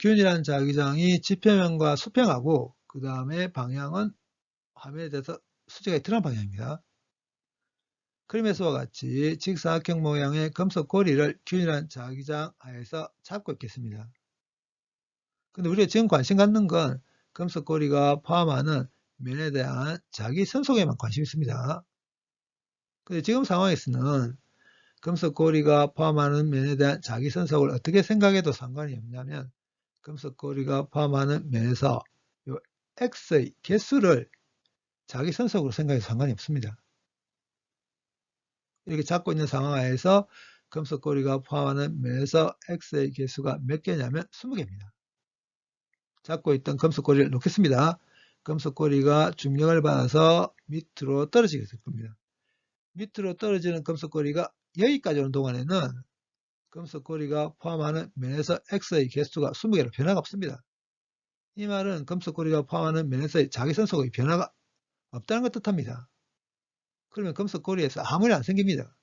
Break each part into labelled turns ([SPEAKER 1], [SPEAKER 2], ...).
[SPEAKER 1] 균이란 자기장이 지표면과 수평하고 그 다음에 방향은 화면에 대해서 수직하게 드러난 방향입니다. 그림에서와 같이 직사각형 모양의 금속 고리를 균일한 자기장 하에서 잡고 있겠습니다. 근데 우리가 지금 관심 갖는 건 금속 고리가 포함하는 면에 대한 자기 선속에만 관심이 있습니다. 근데 지금 상황에서는 금속 고리가 포함하는 면에 대한 자기 선속을 어떻게 생각해도 상관이 없냐면 금속 고리가 포함하는 면에서 요 X의 개수를 자기 선속으로 생각해도 상관이 없습니다. 이렇게 잡고 있는 상황 하에서 금속 고리가 포함하는 면에서 X의 개수가 몇 개냐면 20개입니다. 잡고 있던 금속 고리를 놓겠습니다. 금속 고리가 중력을 받아서 밑으로 떨어지게 될 겁니다. 밑으로 떨어지는 금속 고리가 여기까지 오는 동안에는 금속 고리가 포함하는 면에서 X의 개수가 20개로 변화가 없습니다. 이 말은 금속 고리가 포함하는 면에서의 자기선속의 변화가 없다는 것 뜻합니다. 그러면 금속 고리에서 아무 일 안 생깁니다.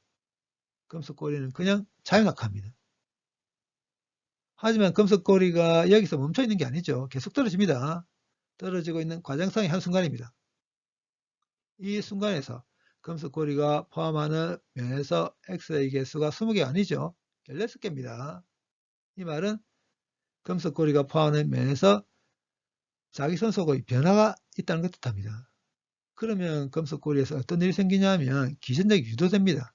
[SPEAKER 1] 금속 고리는 그냥 자유낙하합니다. 하지만 금속 고리가 여기서 멈춰 있는 게 아니죠. 계속 떨어집니다. 떨어지고 있는 과정상의 한순간입니다. 이 순간에서 금속 고리가 포함하는 면에서 X의 개수가 20개 아니죠. 16개입니다. 이 말은 금속 고리가 포함하는 면에서 자기선속의 변화가 있다는 것 뜻합니다. 그러면 금속 고리에서 어떤 일이 생기냐면 기전력이 유도됩니다.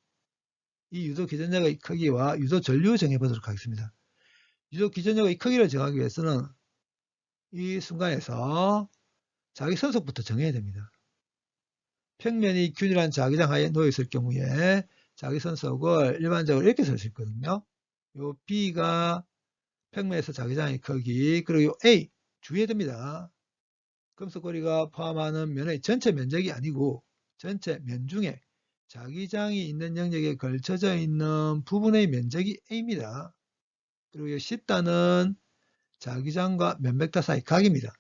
[SPEAKER 1] 이 유도 기전력의 크기와 유도 전류 정해보도록 하겠습니다. 유도 기전력의 크기를 정하기 위해서는 이 순간에서 자기선속부터 정해야 됩니다. 평면이 균일한 자기장 하에 놓여있을 경우에 자기선속을 일반적으로 이렇게 쓸 수 있거든요. 요 B가 평면에서 자기장의 크기, 그리고 요 A 주의해야 됩니다. 금속고리가 포함하는 면의 전체 면적이 아니고 전체 면 중에 자기장이 있는 영역에 걸쳐져 있는 부분의 면적이 A입니다. 그리고 이 10단은 자기장과 면벡터 사이 각입니다.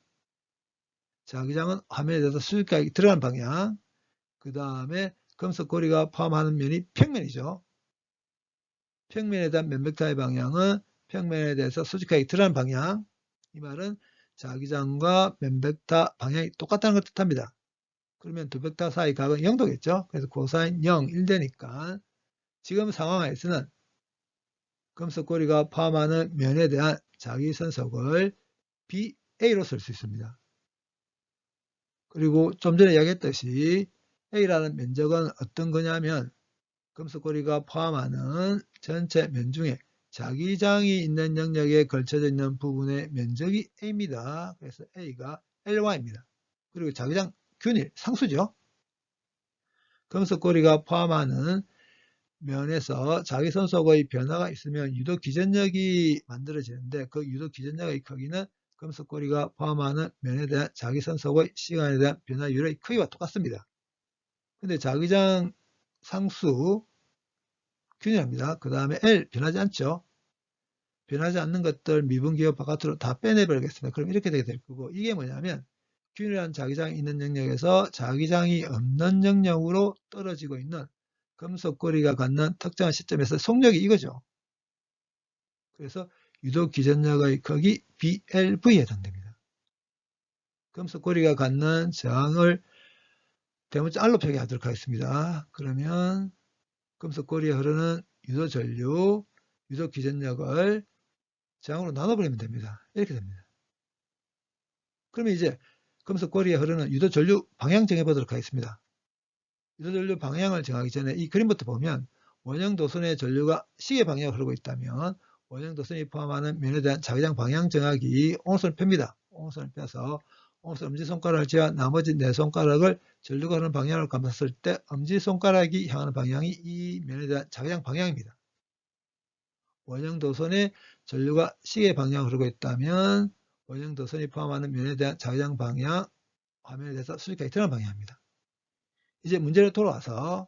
[SPEAKER 1] 자기장은 화면에 대해서 수직각이 들어간 방향, 그 다음에 금속고리가 포함하는 면이 평면이죠. 평면에 대한 면벡터의 방향은 평면에 대해서 수직각이 들어간 방향. 이 말은 자기장과 면벡터 방향이 똑같다는 걸 뜻합니다. 그러면 두 벡터 사이 각은 0도겠죠. 그래서 코사인 0, 1되니까 지금 상황에서는 금속고리가 포함하는 면에 대한 자기선속을 BA로 쓸 수 있습니다. 그리고 좀 전에 이야기했듯이 A라는 면적은 어떤 거냐면 금속고리가 포함하는 전체 면 중에 자기장이 있는 영역에 걸쳐져 있는 부분의 면적이 A입니다. 그래서 A가 LY입니다. 그리고 자기장 균일, 상수죠. 금속고리가 포함하는 면에서 자기선속의 변화가 있으면 유도 기전력이 만들어지는데 그 유도 기전력의 크기는 금속고리가 포함하는 면에 대한 자기선속의 시간에 대한 변화율의 크기와 똑같습니다. 근데 자기장 상수 균일합니다. 그 다음에 L 변하지 않죠. 변하지 않는 것들 미분기호 바깥으로 다 빼내버리겠습니다. 그럼 이렇게 되게 될 거고 이게 뭐냐면 균일한 자기장이 있는 영역에서 자기장이 없는 영역으로 떨어지고 있는 금속고리가 갖는 특정한 시점에서 속력이 이거죠. 그래서 유도 기전력의 크기 BLV에 해당됩니다. 금속고리가 갖는 저항을 대문자 R로 표기하도록 하겠습니다. 그러면 금속고리에 흐르는 유도 전류, 유도 기전력을 저항으로 나눠버리면 됩니다. 이렇게 됩니다. 그러면 이제 금속고리에 흐르는 유도 전류 방향 정해보도록 하겠습니다. 유도 전류 방향을 정하기 전에 이 그림부터 보면 원형 도선의 전류가 시계 방향으로 흐르고 있다면 원형 도선이 포함하는 면에 대한 자기장 방향 정하기 오른손을 펴니다. 오른손을 펴서 오른손 엄지손가락을 제외한 나머지 네 손가락을 전류가 흐르는 방향으로 감쌌을 때 엄지손가락이 향하는 방향이 이 면에 대한 자기장 방향입니다. 원형 도선의 전류가 시계 방향으로 흐르고 있다면 원형 도선이 포함하는 면에 대한 자기장 방향, 화면에 대해서 수직하게 드러난 방향입니다. 이제 문제로 돌아와서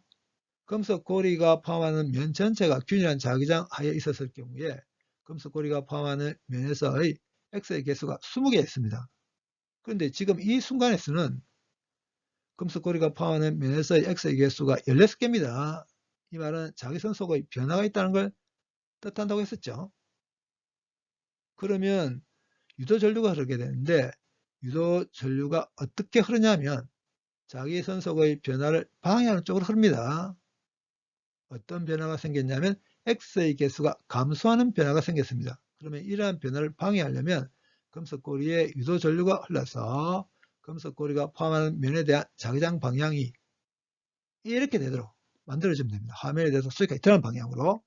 [SPEAKER 1] 금속고리가 포함하는 면 전체가 균일한 자기장 하에 있었을 경우에 금속고리가 포함하는 면에서의 X의 개수가 20개 있습니다. 그런데 지금 이 순간에서는 금속고리가 포함하는 면에서의 X의 개수가 16개입니다. 이 말은 자기선속의 변화가 있다는 걸 뜻한다고 했었죠. 그러면 유도 전류가 흐르게 되는데 유도 전류가 어떻게 흐르냐면 자기선속의 변화를 방해하는 쪽으로 흐릅니다. 어떤 변화가 생겼냐면 X의 개수가 감소하는 변화가 생겼습니다. 그러면 이러한 변화를 방해하려면 금속고리에 유도 전류가 흘러서 금속고리가 포함하는 면에 대한 자기장 방향이 이렇게 되도록 만들어주면 됩니다. 화면에 대해서 수직하게 드러난 방향으로.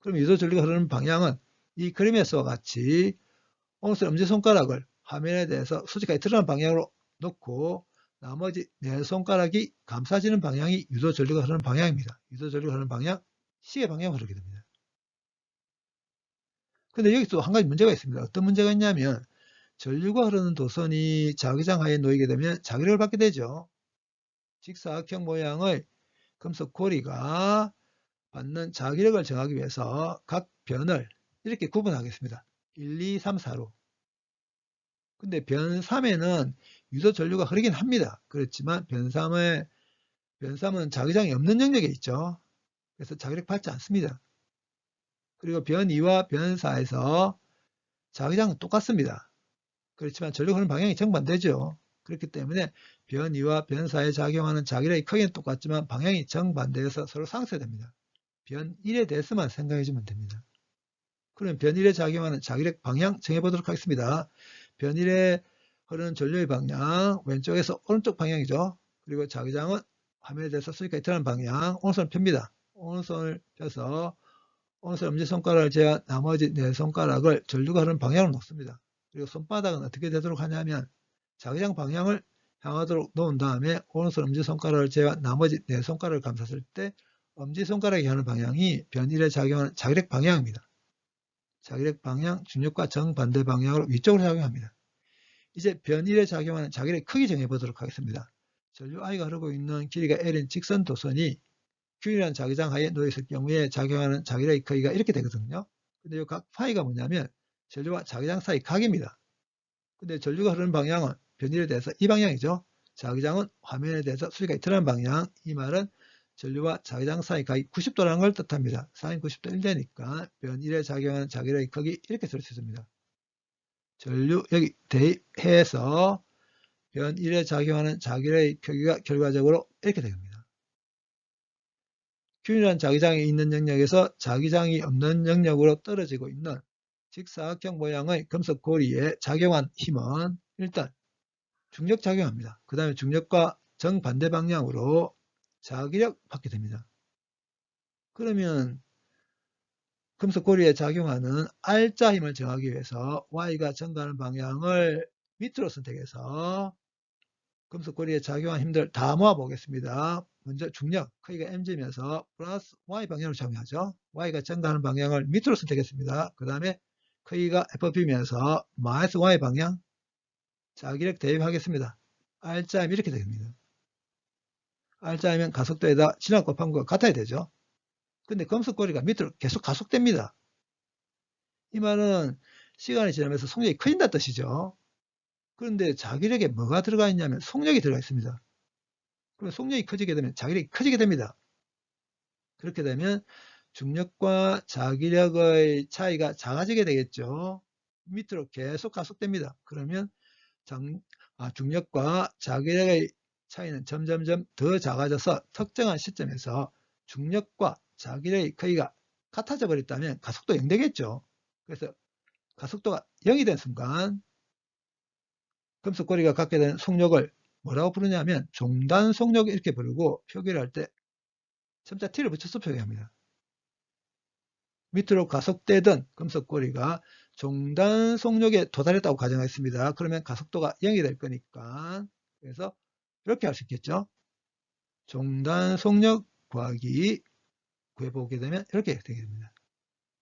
[SPEAKER 1] 그럼 유도 전류가 흐르는 방향은 이 그림에서와 같이 오른손 엄지손가락을 화면에 대해서 수직하게 드러난 방향으로 놓고 나머지 네 손가락이 감싸지는 방향이 유도 전류가 흐르는 방향입니다. 유도 전류가 흐르는 방향, 시계 방향으로 흐르게 됩니다. 근데 여기 또 한 가지 문제가 있습니다. 어떤 문제가 있냐면 전류가 흐르는 도선이 자기장 하에 놓이게 되면 자기력을 받게 되죠. 직사각형 모양의 금속 고리가 받는 자기력을 정하기 위해서 각 변을 이렇게 구분하겠습니다. 1, 2, 3, 4로. 근데 변 3에는 유도 전류가 흐르긴 합니다. 그렇지만 변 3은 자기장이 없는 영역에 있죠. 그래서 자기력 받지 않습니다. 그리고 변 2와 변 4에서 자기장은 똑같습니다. 그렇지만 전류 흐르는 방향이 정반대죠. 그렇기 때문에 변 2와 변 4에 작용하는 자기력의 크기는 똑같지만 방향이 정반대여서 서로 상쇄됩니다. 변 1에 대해서만 생각해 주면 됩니다. 그럼 변 1에 작용하는 자기력 방향 정해보도록 하겠습니다. 변 1에 흐르는 전류의 방향, 왼쪽에서 오른쪽 방향이죠. 그리고 자기장은 화면에 대해서 수직하게 드러난 방향, 오른손을 펴니다. 오른손을 펴서 오른손 엄지손가락을 제외한 나머지 네 손가락을 전류가 흐르는 방향으로 놓습니다. 그리고 손바닥은 어떻게 되도록 하냐면 자기장 방향을 향하도록 놓은 다음에 오른손 엄지손가락을 제외한 나머지 네 손가락을 감쌌을 때 엄지손가락이 하는 방향이 변 1에 작용하는 자기력 방향입니다. 자기력 방향, 중력과 정반대 방향으로 위쪽으로 작용합니다. 이제 변 1에 작용하는 자기력 크기 정해보도록 하겠습니다. 전류 I가 흐르고 있는 길이가 L인 직선 도선이 Q이라는 자기장 하에 놓여있을 경우에 작용하는 자기력의 크기가 이렇게 되거든요. 근데 이 각 파이가 뭐냐면 전류와 자기장 사이 각입니다. 근데 전류가 흐르는 방향은 변 1에 대해서 이 방향이죠. 자기장은 화면에 대해서 수직하게 드러난 방향. 이 말은 전류와 자기장 사이 각이 90도라는 걸 뜻합니다. sin 90도 1되니까 변 1에 작용하는 자기력의 크기 이렇게 쓸 수 있습니다. 전류 여기 대입해서 변 1에 작용하는 자기력의 크기가 결과적으로 이렇게 됩니다. 균일한 자기장이 있는 영역에서 자기장이 없는 영역으로 떨어지고 있는 직사각형 모양의 금속 고리에 작용한 힘은 일단 중력 작용합니다. 그 다음에 중력과 정반대 방향으로 자기력 받게 됩니다. 그러면 금속 고리에 작용하는 R자 힘을 정하기 위해서 Y가 전가하는 방향을 밑으로 선택해서 금속 고리에 작용한 힘들 다 모아 보겠습니다. 먼저 중력 크기가 mg면서 플러스 y 방향으로 작용하죠. y가 전가하는 방향을 밑으로 선택했습니다. 그 다음에 크기가 fb면서 마이너스 y 방향 자기력 대입하겠습니다. R자임 이렇게 됩니다. R자이면 가속도에다 진압 곱한 것과 같아야 되죠. 근데 금속 고리가 밑으로 계속 가속됩니다. 이 말은 시간이 지나면서 속력이 커진다는 뜻이죠. 그런데 자기력에 뭐가 들어가 있냐면 속력이 들어가 있습니다. 그럼 속력이 커지게 되면 자기력이 커지게 됩니다. 그렇게 되면 중력과 자기력의 차이가 작아지게 되겠죠. 밑으로 계속 가속됩니다. 그러면 중력과 자기력의 차이는 점점점 더 작아져서 특정한 시점에서 중력과 자기력의 크기가 같아져 버렸다면 가속도 0 되겠죠. 그래서 가속도가 0이 된 순간 금속고리가 갖게 되는 속력을 뭐라고 부르냐면 종단 속력 이렇게 부르고 표기를 할 때 점자 t를 붙여서 표기합니다. 밑으로 가속되던 금속고리가 종단 속력에 도달했다고 가정했습니다. 그러면 가속도가 0이 될 거니까 그래서 이렇게 할 수 있겠죠. 종단 속력 구하기 구해보게 되면 이렇게 되게 됩니다.